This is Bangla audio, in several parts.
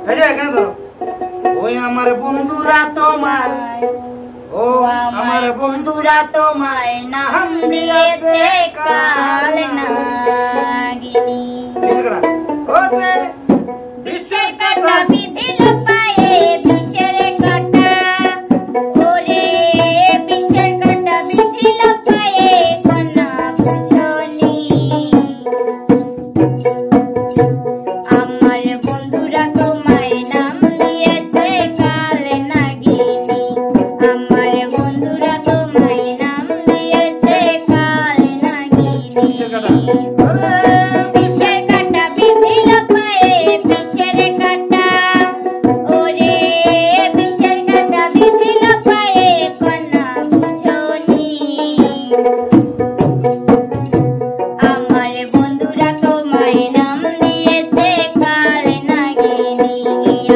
এই যে এখানে ধরো ওই আমার বন্ধুরা তোমায় ও আমার বন্ধুরা তোমায় নাম দিয়েছে কাল নাগিনী ওরে বিষের কাঁটা বিধিল পায়ে বিষের কাঁটা ওরে বিষের কাঁটা বিধিল পায়ে কন্যা বুঝনি আমার বন্ধুরা তোমায় নাম দিয়েছে কাল নাগিনী আমার বন্ধুরা তোমায় নাম দিয়েছে কাল নাগিনী বিষের কাঁটা বিধিল পায়ে বিষের কাঁটা ওরে বিষের কাঁটা বিধিল পায়ে কন্যা বুঝনি আমার বন্ধুরা তোমায় নাম দিয়েছে কাল নাগিনী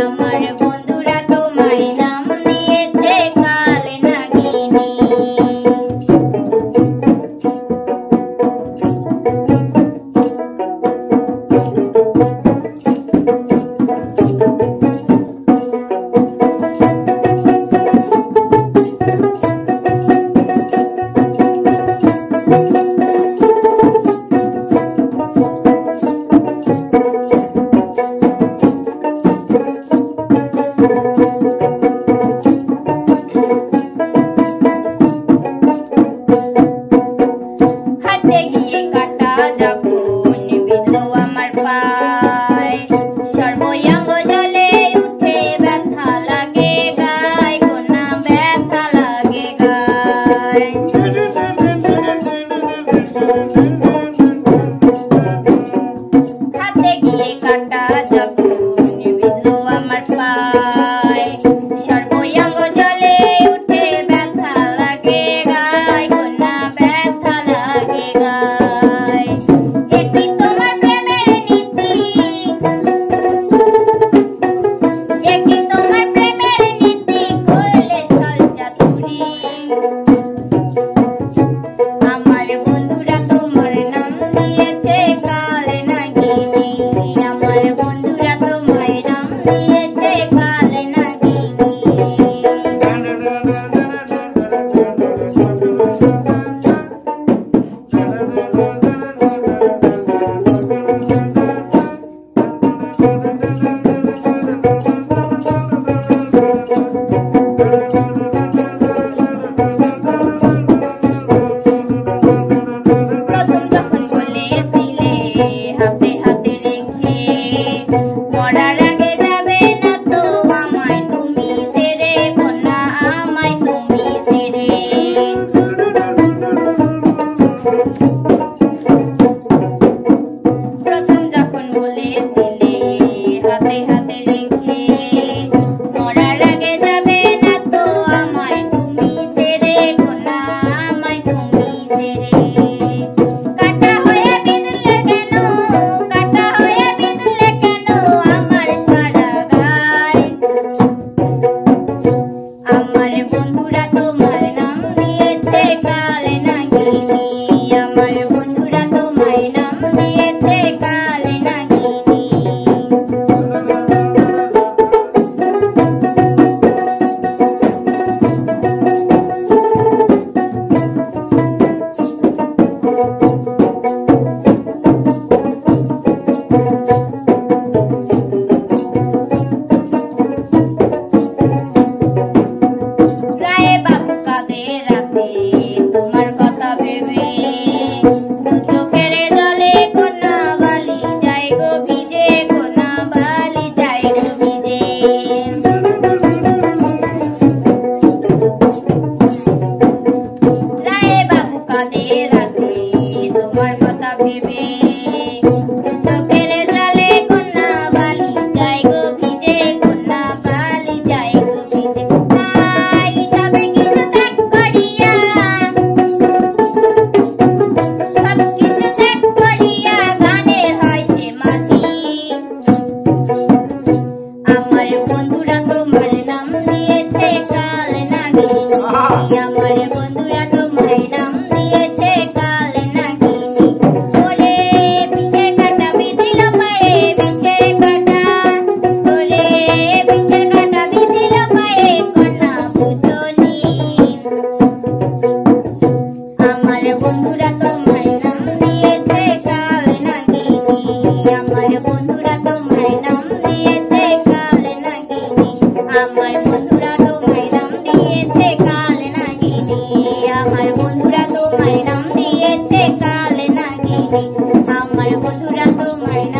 আমার বন্ধুরা তোমায় নাম দিয়েছে কাল নাগিনী হাতে গিয়ে কাটা যখন বিঁধলো আমার পায় সর্বঙ্গ জলে উঠে ব্যথা লাগে গায় কোনা ব্যথা লাগে গায় হাতে গিয়ে কাটা যখন বিঁধলো আমার পায় আমার বন্ধুরা তোমায়